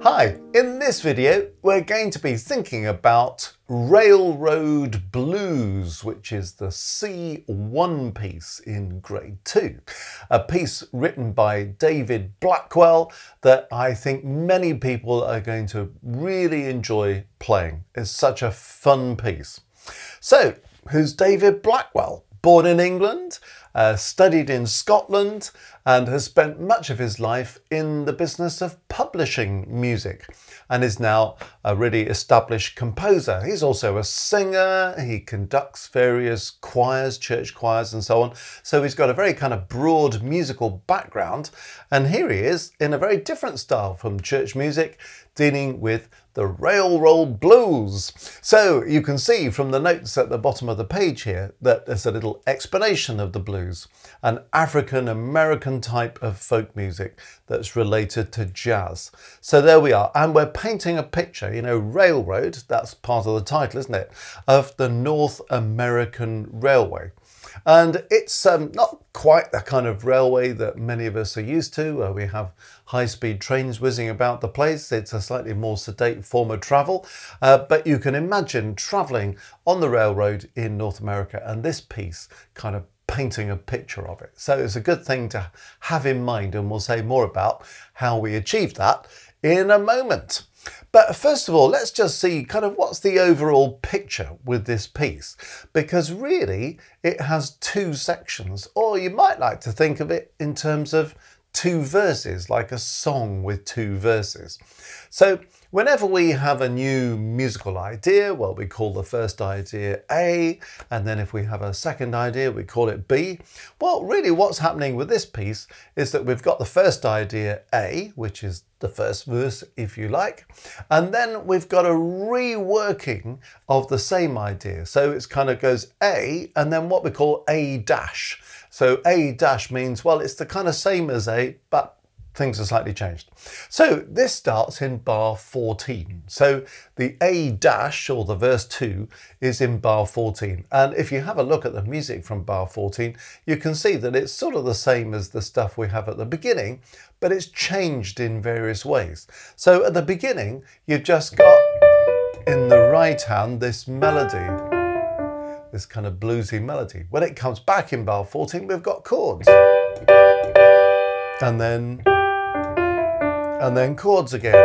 Hi, in this video we're going to be thinking about Railroad Blues, which is the C1 piece in grade 2. A piece written by David Blackwell that I think many people are going to really enjoy playing. It's such a fun piece. So, who's David Blackwell? Born in England, studied in Scotland, and has spent much of his life in the business of publishing music and is now a really established composer. He's also a singer, he conducts various choirs, church choirs and so on. So he's got a very kind of broad musical background, and here he is in a very different style from church music, dealing with the Railroad Blues. So you can see from the notes at the bottom of the page here that there's a little explanation of the blues, an African American type of folk music that's related to jazz. So there we are, and we're painting a picture, you know, railroad, that's part of the title, isn't it, of the North American Railway. And it's not quite the kind of railway that many of us are used to, where we have high-speed trains whizzing about the place. It's a slightly more sedate form of travel, but you can imagine travelling on the railroad in North America, and this piece kind of painting a picture of it. So it's a good thing to have in mind, and we'll say more about how we achieved that in a moment. But first of all, let's just see kind of what's the overall picture with this piece, because really it has two sections, or you might like to think of it in terms of two verses, like a song with two verses. So whenever we have a new musical idea, well, we call the first idea A, and then if we have a second idea, we call it B. Well, really what's happening with this piece is that we've got the first idea A, which is the first verse, if you like, and then we've got a reworking of the same idea. So it kind of goes A, and then what we call A dash. So A dash means, well, it's the kind of same as A, but things are slightly changed. So this starts in bar 14. So the A dash, or the verse 2, is in bar 14. And if you have a look at the music from bar 14, you can see that it's sort of the same as the stuff we have at the beginning, but it's changed in various ways. So at the beginning, you've just got in the right hand this melody, this kind of bluesy melody. When it comes back in bar 14, we've got chords. And then chords again.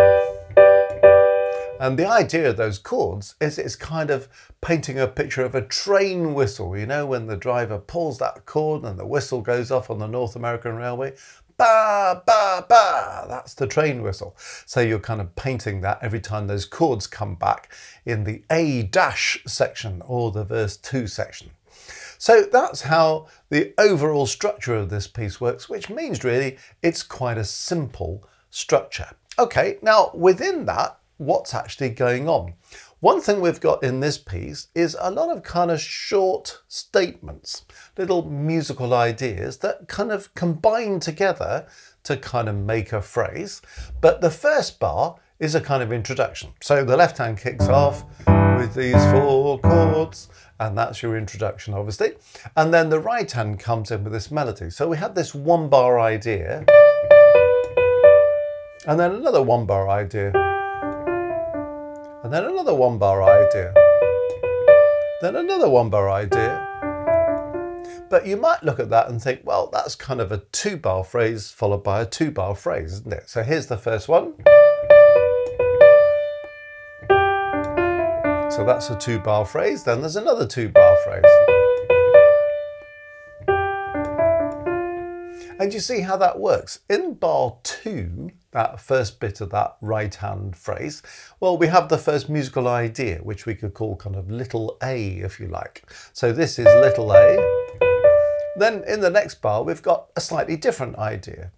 And the idea of those chords is it's kind of painting a picture of a train whistle, you know, when the driver pulls that chord and the whistle goes off on the North American Railway. Ba, ba, ba, that's the train whistle. So you're kind of painting that every time those chords come back in the A dash section, or the verse 2 section. So that's how the overall structure of this piece works, which means really it's quite a simple structure. Okay, now within that, what's actually going on? One thing we've got in this piece is a lot of kind of short statements, little musical ideas that kind of combine together to kind of make a phrase. But the first bar is a kind of introduction. So the left hand kicks off with these 4 chords, and that's your introduction, obviously. And then the right hand comes in with this melody. So we have this 1 bar idea, and then another 1 bar idea, and then another 1 bar idea, then another 1 bar idea. But you might look at that and think, well, that's kind of a 2 bar phrase followed by a 2 bar phrase, isn't it? So here's the first one. So that's a 2 bar phrase, then there's another 2 bar phrase. And you see how that works. In bar 2, that first bit of that right hand phrase, well, we have the first musical idea, which we could call kind of little a, if you like. So this is little a. Then in the next bar, we've got a slightly different idea.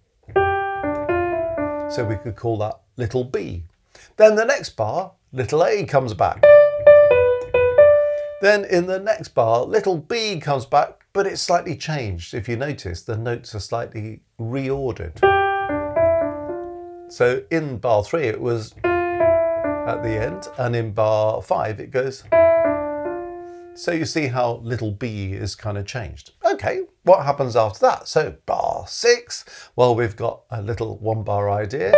So we could call that little b. Then the next bar, little a comes back. Then in the next bar, little b comes back, but it's slightly changed. If you notice, the notes are slightly reordered. So in bar 3, it was at the end, and in bar 5, it goes. So you see how little b is kind of changed. Okay, what happens after that? So bar 6, well, we've got a little 1 bar idea.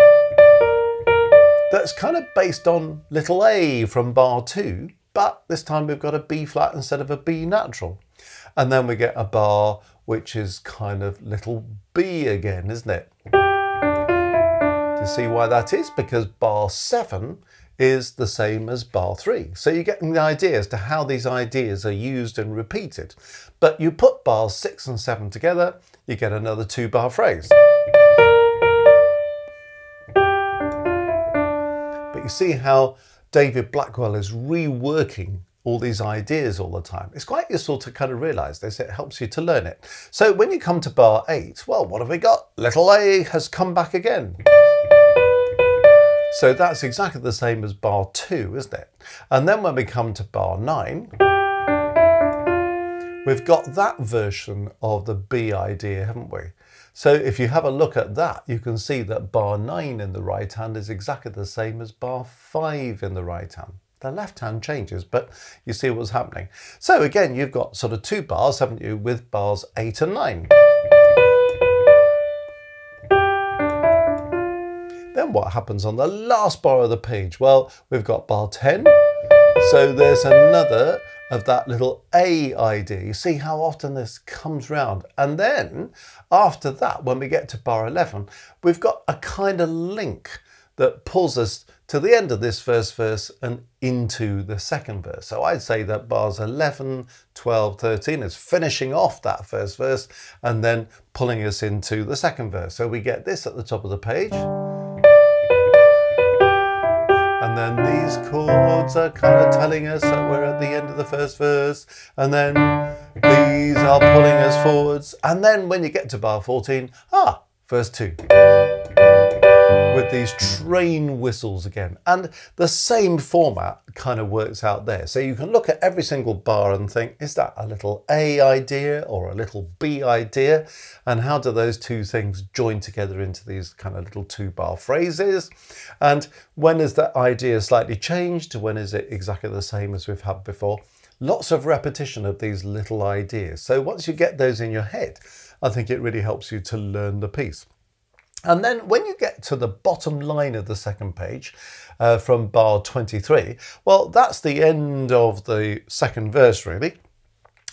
that's kind of based on little a from bar 2, but this time we've got a B flat instead of a B natural. And then we get a bar which is kind of little b again, isn't it? Do you see why that is? Because bar 7 is the same as bar 3. So you're getting the idea as to how these ideas are used and repeated. But you put bars 6 and 7 together, you get another 2-bar phrase. But you see how David Blackwell is reworking all these ideas all the time. It's quite useful to kind of realise this. It helps you to learn it. So when you come to bar 8, well, what have we got? Little a has come back again. So that's exactly the same as bar 2, isn't it? And then when we come to bar 9, we've got that version of the B idea, haven't we? So if you have a look at that, you can see that bar 9 in the right hand is exactly the same as bar 5 in the right hand. The left hand changes, but you see what's happening. So again, you've got sort of 2 bars, haven't you, with bars 8 and 9. Then what happens on the last bar of the page? Well, we've got bar 10. So there's another of that little A idea. You see how often this comes round. And then after that, when we get to bar 11, we've got a kind of link that pulls us to the end of this first verse and into the second verse. So I'd say that bars 11, 12, 13 is finishing off that first verse and then pulling us into the second verse. So we get this at the top of the page. And then these chords are kind of telling us that we're at the end of the first verse. And then these are pulling us forwards. And then when you get to bar 14, verse 2. With these train whistles again. And the same format kind of works out there. So you can look at every single bar and think, is that a little A idea or a little B idea? And how do those two things join together into these kind of little 2-bar phrases? And when is that idea slightly changed? When is it exactly the same as we've had before? Lots of repetition of these little ideas. So once you get those in your head, I think it really helps you to learn the piece. And then when you get to the bottom line of the second page from bar 23, well, that's the end of the second verse, really.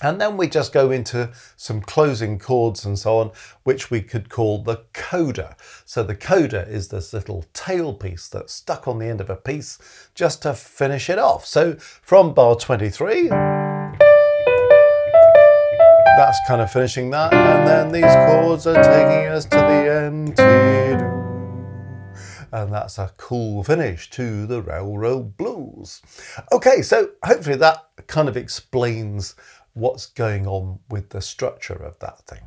And then we just go into some closing chords and so on, which we could call the coda. So the coda is this little tail piece that's stuck on the end of a piece just to finish it off. So from bar 23, that's kind of finishing that, and then these chords are taking us to the end. And that's a cool finish to the Railroad Blues. Okay, so hopefully that kind of explains what's going on with the structure of that thing.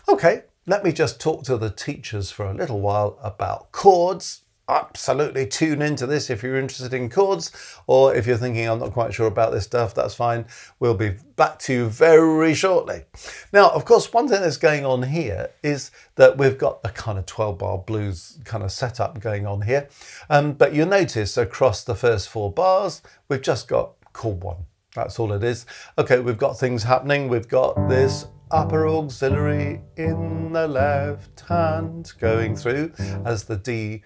Okay, let me just talk to the teachers for a little while about chords. Absolutely tune into this if you're interested in chords, or if you're thinking I'm not quite sure about this stuff, that's fine. We'll be back to you very shortly. Now, of course, one thing that's going on here is that we've got a kind of 12-bar blues kind of setup going on here. But you'll notice across the first 4 bars, we've just got chord 1. That's all it is. Okay, we've got things happening. We've got this upper auxiliary in the left hand going through as the D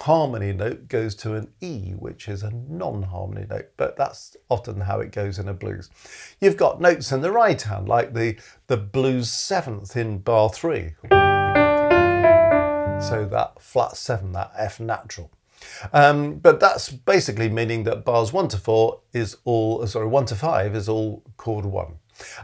harmony note goes to an E, which is a non-harmony note, but that's often how it goes in a blues. You've got notes in the right hand, like the blues 7th in bar 3. So that flat 7, that F natural. But that's basically meaning that bars 1 to 4 is all, 1 to 5 is all chord 1.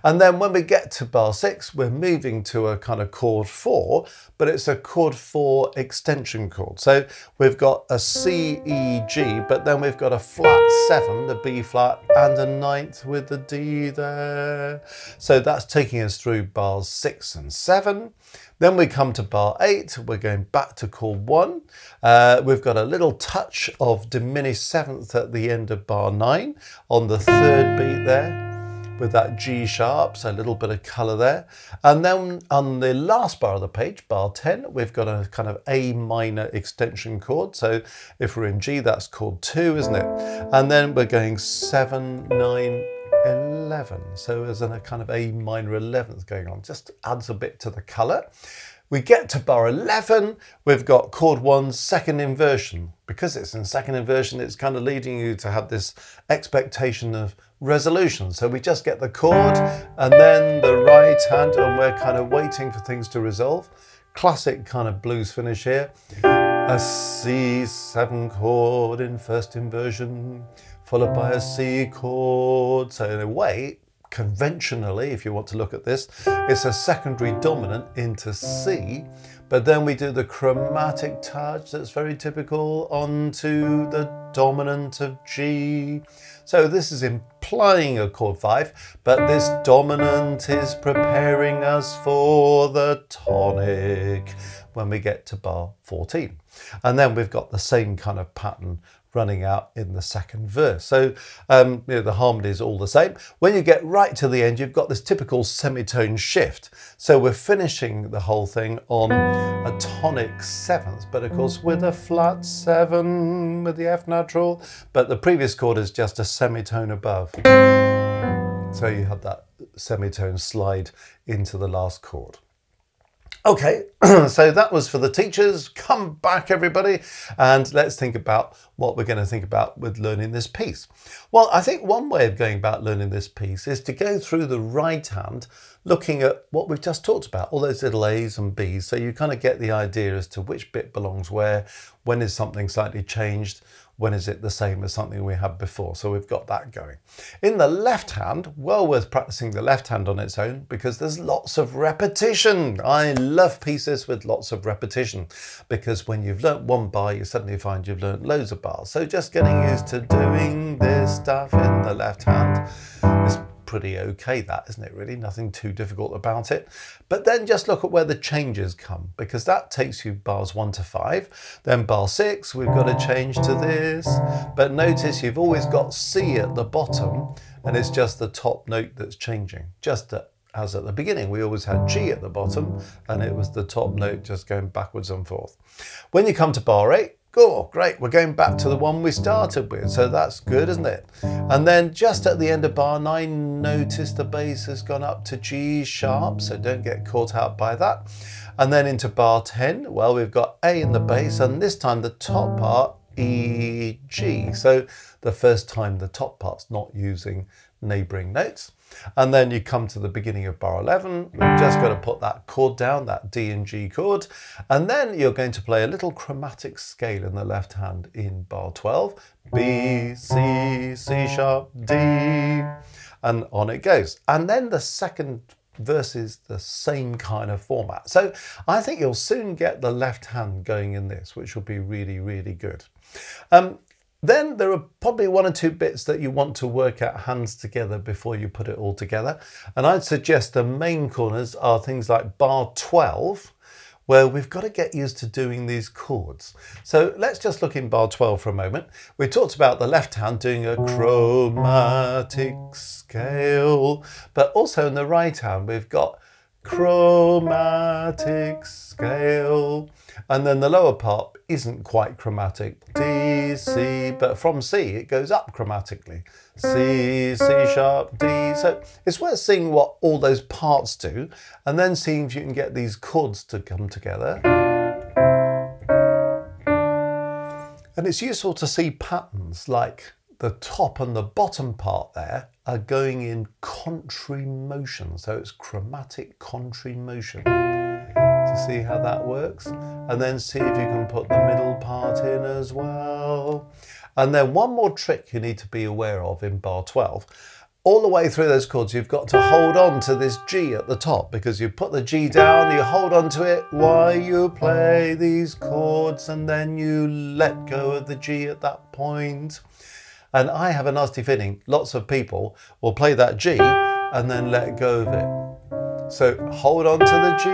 And then when we get to bar 6, we're moving to a kind of chord 4, but it's a chord 4 extension chord. So we've got a C, E, G, but then we've got a flat 7, the B flat, and a 9th with the D there. So that's taking us through bars 6 and 7. Then we come to bar 8, we're going back to chord 1. We've got a little touch of diminished 7th at the end of bar 9 on the 3rd beat there, with that G sharp, so a little bit of colour there. And then on the last bar of the page, bar 10, we've got a kind of A minor extension chord. So if we're in G, that's chord 2, isn't it? And then we're going 7, 9, 11. So there's a kind of A minor 11th going on. Just adds a bit to the colour. We get to bar 11, we've got chord 1's second inversion. Because it's in second inversion, it's kind of leading you to have this expectation of resolution. So we just get the chord and then the right hand, and we're kind of waiting for things to resolve. Classic kind of blues finish here. A C7 chord in first inversion, followed by a C chord. So in a way, conventionally, if you want to look at this, it's a secondary dominant into C, but then we do the chromatic touch that's very typical onto the dominant of G. So this is implying a chord 5, but this dominant is preparing us for the tonic when we get to bar 14. And then we've got the same kind of pattern running out in the second verse. So the harmony is all the same. When you get right to the end, you've got this typical semitone shift. So we're finishing the whole thing on a tonic 7th, but of course with a flat 7 with the F natural, but the previous chord is just a semitone above. So you have that semitone slide into the last chord. Okay, so that was for the teachers. Come back, everybody, and let's think about what we're going to think about with learning this piece. Well, I think one way of going about learning this piece is to go through the right hand, looking at what we've just talked about, all those little A's and B's, so you kind of get the idea as to which bit belongs where, when is something slightly changed, when is it the same as something we had before. So we've got that going. In the left hand, well worth practicing the left hand on its own because there's lots of repetition. I love pieces with lots of repetition because when you've learnt one bar, you suddenly find you've learnt loads of bars. So just getting used to doing this stuff in the left hand is pretty okay, that, isn't it, really? Nothing too difficult about it. But then just look at where the changes come, because that takes you bars 1 to 5. Then bar 6, we've got to change to this. But notice you've always got C at the bottom, and it's just the top note that's changing. Just as at the beginning, we always had G at the bottom, and it was the top note just going backwards and forth. When you come to bar 8, oh, great, we're going back to the one we started with, so that's good, isn't it? And then just at the end of bar 9, notice the bass has gone up to G sharp, so don't get caught out by that. And then into bar 10, well, we've got A in the bass, and this time the top part, E, G. So the first time the top part's not using neighbouring notes. And then you come to the beginning of bar 11, we've just got to put that chord down, that D and G chord, and then you're going to play a little chromatic scale in the left hand in bar 12, B, C, C sharp, D, and on it goes. And then the second verse is the same kind of format. So I think you'll soon get the left hand going in this, which will be really, really good. Then there are probably 1 or 2 bits that you want to work out hands together before you put it all together. And I'd suggest the main corners are things like bar 12, where we've got to get used to doing these chords. So let's just look in bar 12 for a moment. We talked about the left hand doing a chromatic scale, but also in the right hand we've got chromatic scale. And then the lower part isn't quite chromatic, D, C, but from C it goes up chromatically. C, C sharp, D. So it's worth seeing what all those parts do and then seeing if you can get these chords to come together. And it's useful to see patterns like the top and the bottom part there are going in contrary motion. So it's chromatic contrary motion. To see how that works, and then see if you can put the middle part in as well. And then one more trick you need to be aware of in bar 12. All the way through those chords you've got to hold on to this G at the top, because you put the G down, you hold on to it while you play these chords, and then you let go of the G at that point. And I have a nasty feeling lots of people will play that G and then let go of it. So hold on to the G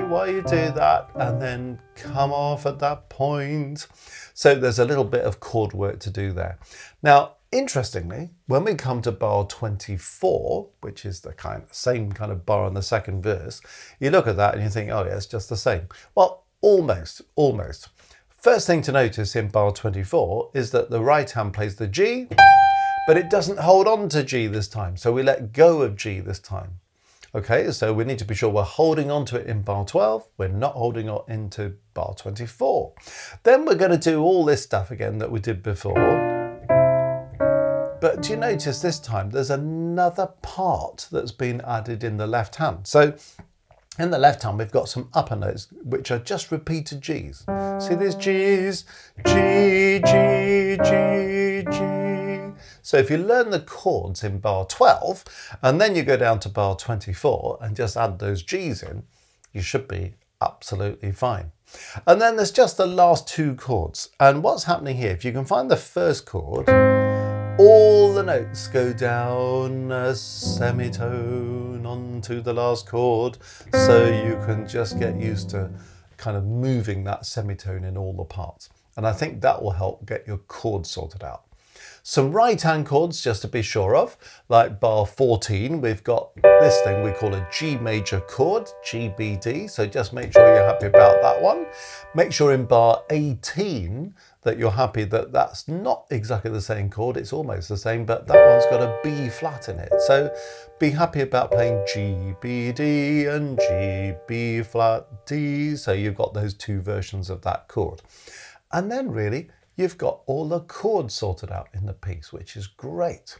while you do that and then come off at that point. So there's a little bit of chord work to do there. Now, interestingly, when we come to bar 24, which is the same kind of bar on the second verse, you look at that and you think, oh yeah, it's just the same. Well, almost. First thing to notice in bar 24 is that the right hand plays the G, but it doesn't hold on to G this time. So we let go of G this time. Okay, so we need to be sure we're holding on to it in bar 12. We're not holding on into bar 24. Then we're going to do all this stuff again that we did before. But do you notice this time there's another part that's been added in the left hand? So in the left hand, we've got some upper notes, which are just repeated Gs. See these Gs? G, G, G, G. So if you learn the chords in bar 12, and then you go down to bar 24 and just add those Gs in, you should be absolutely fine. And then there's just the last two chords. And what's happening here, if you can find the first chord, all the notes go down a semitone onto the last chord, so you can just get used to kind of moving that semitone in all the parts. And I think that will help get your chords sorted out. Some right hand chords just to be sure of, like bar 14, we've got this thing we call a G major chord, G, B, D, so just make sure you're happy about that one. Make sure in bar 18 that you're happy that that's not exactly the same chord, it's almost the same, but that one's got a B flat in it. So be happy about playing G, B, D and G, B flat, D, so you've got those two versions of that chord. And then really, you've got all the chords sorted out in the piece, which is great.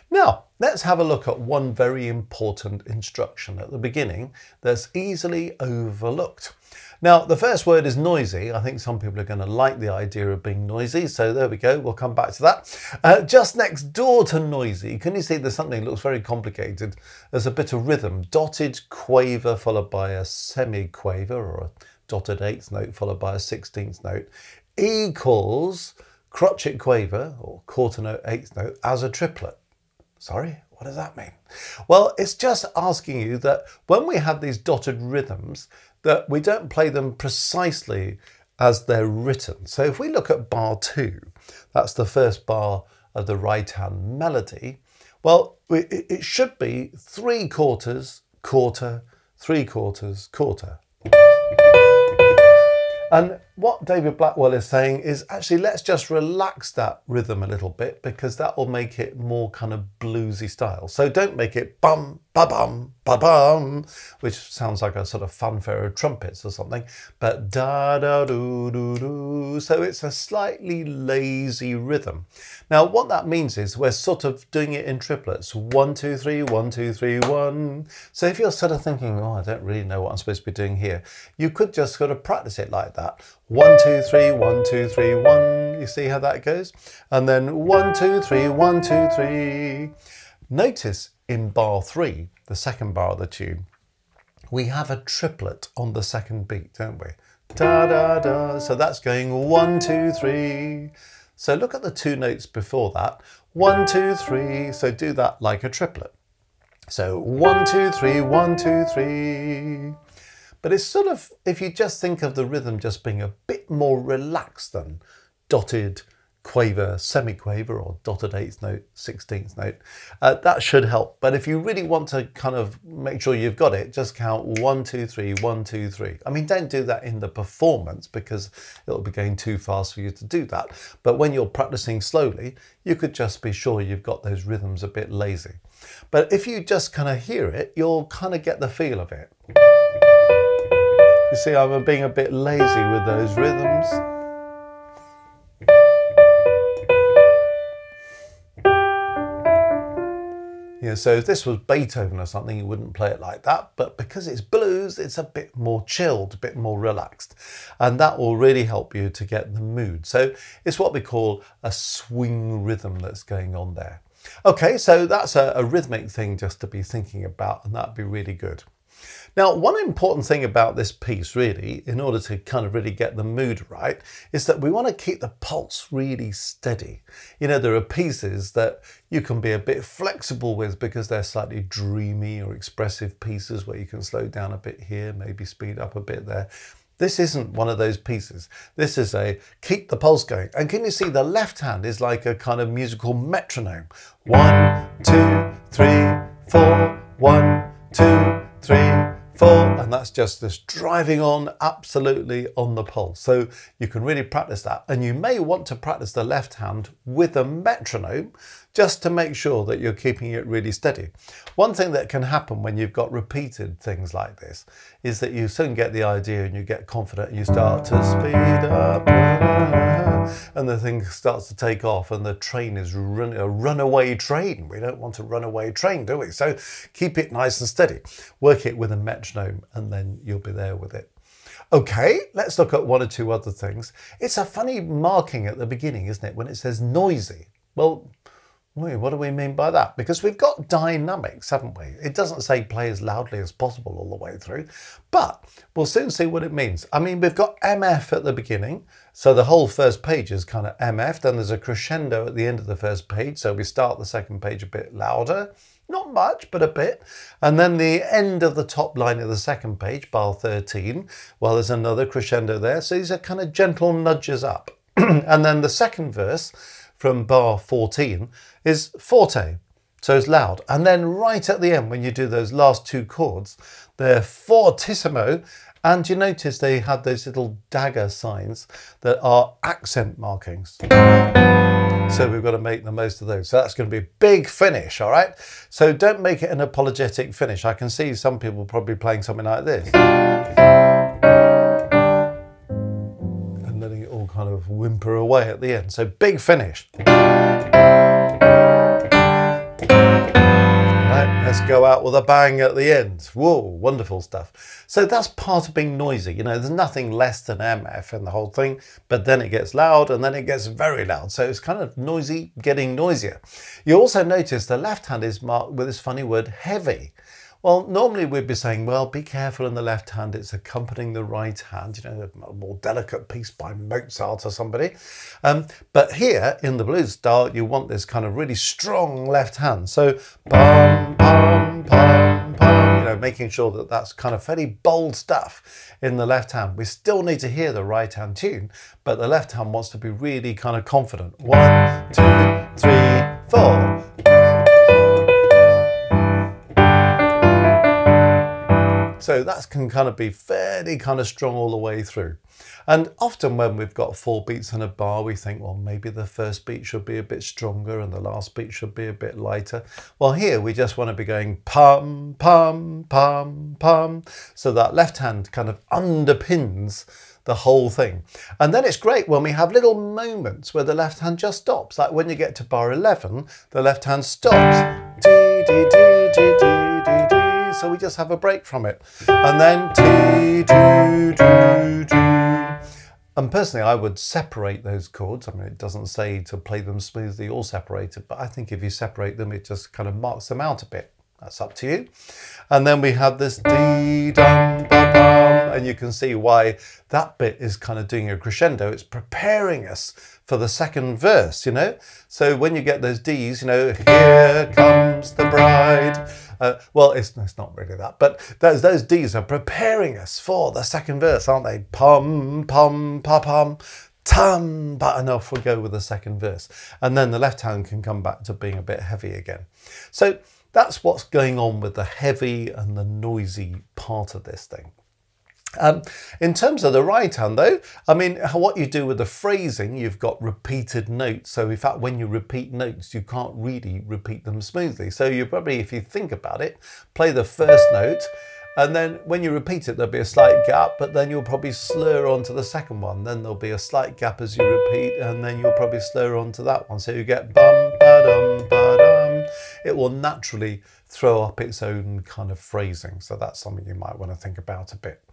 Now, let's have a look at one very important instruction at the beginning that's easily overlooked. Now, the first word is noisy. I think some people are going to like the idea of being noisy, so there we go, we'll come back to that. Just next door to noisy, can you see there's something that looks very complicated? There's a bit of rhythm, dotted quaver followed by a semi-quaver, or a dotted eighth note followed by a 16th note, equals crotchet quaver, or quarter note eighth note, as a triplet. Sorry, what does that mean? Well, it's just asking you that when we have these dotted rhythms, that we don't play them precisely as they're written. So if we look at bar 2, that's the first bar of the right hand melody, well, it should be 3 quarters, quarter, 3 quarters, quarter. And what David Blackwell is saying is actually let's just relax that rhythm a little bit, because that will make it more kind of bluesy style. So don't make it bum, ba bum, ba bum, which sounds like a sort of fanfare of trumpets or something, but da da do do do. So it's a slightly lazy rhythm. Now what that means is we're sort of doing it in triplets. 1, 2, 3, 1, 2, 3, 1. So if you're sort of thinking, oh, I don't really know what I'm supposed to be doing here, you could just sort of practice it like that. 1, 2, 3, 1, 2, 3, 1. You see how that goes? And then 1, 2, 3, 1, 2, 3. Notice in bar 3, the second bar of the tune, we have a triplet on the second beat, don't we? Da da da. So that's going 1, 2, 3. So look at the 2 notes before that. 1, 2, 3. So do that like a triplet. So 1, 2, 3, 1, 2, 3. But it's sort of, if you just think of the rhythm just being a bit more relaxed than dotted quaver, semi-quaver, or dotted eighth note, 16th note, that should help. But if you really want to kind of make sure you've got it, just count 1, 2, 3, 1, 2, 3. I mean, don't do that in the performance because it'll be going too fast for you to do that. But when you're practicing slowly, you could just be sure you've got those rhythms a bit lazy. But if you just kind of hear it, you'll kind of get the feel of it. You see, I'm being a bit lazy with those rhythms. Yeah, so if this was Beethoven or something, you wouldn't play it like that. But because it's blues, it's a bit more chilled, a bit more relaxed. And that will really help you to get the mood. So it's what we call a swing rhythm that's going on there. Okay, so that's a rhythmic thing just to be thinking about, and that'd be really good. Now, one important thing about this piece, really, in order to kind of really get the mood right, is that we want to keep the pulse really steady. You know, there are pieces that you can be a bit flexible with because they're slightly dreamy or expressive pieces where you can slow down a bit here, maybe speed up a bit there. This isn't one of those pieces. This is a keep the pulse going. And can you see the left hand is like a kind of musical metronome? 1, 2, 3, 4, 1, 2, 3, 4, and that's just this driving on absolutely on the pulse. So you can really practice that. And you may want to practice the left hand with a metronome just to make sure that you're keeping it really steady. One thing that can happen when you've got repeated things like this is that you soon get the idea and you get confident and you start to speed up and the thing starts to take off and the train is a runaway train. We don't want a runaway train, do we? So keep it nice and steady. Work it with a metronome and then you'll be there with it. Okay, let's look at one or two other things. It's a funny marking at the beginning, isn't it, when it says noisy? Well, what do we mean by that? Because we've got dynamics, haven't we? It doesn't say play as loudly as possible all the way through, but we'll soon see what it means. I mean, we've got MF at the beginning, so the whole first page is kind of MF, then there's a crescendo at the end of the first page, so we start the second page a bit louder, not much, but a bit, and then the end of the top line of the second page, bar 13, well, there's another crescendo there, so these are kind of gentle nudges up. And then the second verse, from bar 14 is forte, so it's loud. And then right at the end, when you do those last two chords, they're fortissimo. And you notice they had those little dagger signs that are accent markings. So we've got to make the most of those. So that's going to be a big finish, all right? So don't make it an apologetic finish. I can see some people probably playing something like this. Letting it all kind of whimper away at the end. So big finish. Right, let's go out with a bang at the end. Whoa, wonderful stuff. So that's part of being noisy. You know, there's nothing less than MF in the whole thing, but then it gets loud and then it gets very loud. So it's kind of noisy, getting noisier. You also notice the left hand is marked with this funny word heavy. Well, normally we'd be saying, well, be careful in the left hand, it's accompanying the right hand, you know, a more delicate piece by Mozart or somebody. But here in the blues style, you want this kind of really strong left hand. So, pum, pum, pum, pum, you know, making sure that that's kind of fairly bold stuff in the left hand. We still need to hear the right hand tune, but the left hand wants to be really kind of confident. 1, 2, 3, 4. So that can kind of be fairly kind of strong all the way through. And often when we've got 4 beats in a bar, we think, well, maybe the first beat should be a bit stronger and the last beat should be a bit lighter. Well, here we just want to be going pum, pum, pum, pum. So that left hand kind of underpins the whole thing. And then it's great when we have little moments where the left hand just stops. Like when you get to bar 11, the left hand stops. Dee, dee, dee, dee, dee, dee, dee. So we just have a break from it. And then T, do, do, do. And personally, I would separate those chords. I mean, it doesn't say to play them smoothly or separated, but I think if you separate them, it just kind of marks them out a bit. That's up to you. And then we have this dee, dum, ba, bum, and you can see why that bit is kind of doing a crescendo. It's preparing us for the second verse, you know? So when you get those Ds, you know, here comes the bride. Well, it's not really that, but those Ds are preparing us for the second verse, aren't they? Pum, pum, pa, pum, tum, but and off we go with the second verse. And then the left hand can come back to being a bit heavy again. So that's what's going on with the heavy and the noisy part of this thing. In terms of the right hand though, I mean, what you do with the phrasing, you've got repeated notes. So in fact, when you repeat notes, you can't really repeat them smoothly. So you probably, if you think about it, play the first note, and then when you repeat it, there'll be a slight gap, but then you'll probably slur onto the second one. Then there'll be a slight gap as you repeat, and then you'll probably slur onto that one. So you get bum, ba-dum, ba-dum. It will naturally throw up its own kind of phrasing. So that's something you might want to think about a bit.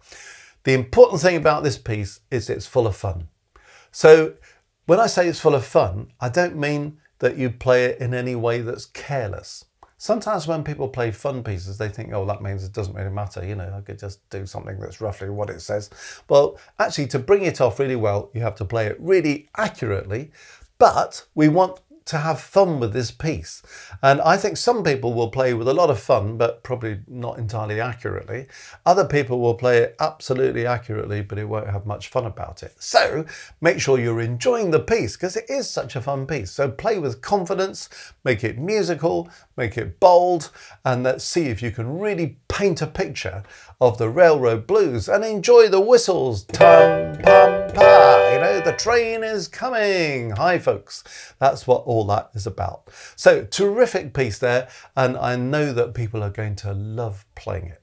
The important thing about this piece is it's full of fun. So when I say it's full of fun, I don't mean that you play it in any way that's careless. Sometimes when people play fun pieces, they think, oh, that means it doesn't really matter. You know, I could just do something that's roughly what it says. Well, actually, to bring it off really well, you have to play it really accurately, but we want to have fun with this piece. And I think some people will play with a lot of fun, but probably not entirely accurately. Other people will play it absolutely accurately, but it won't have much fun about it. So make sure you're enjoying the piece, because it is such a fun piece. So play with confidence, make it musical, make it bold, and let's see if you can really paint a picture of the Railroad Blues and enjoy the whistles. Tum, pum, pa. You know, the train is coming. Hi, folks. That's what all that is about. So terrific piece there, and I know that people are going to love playing it.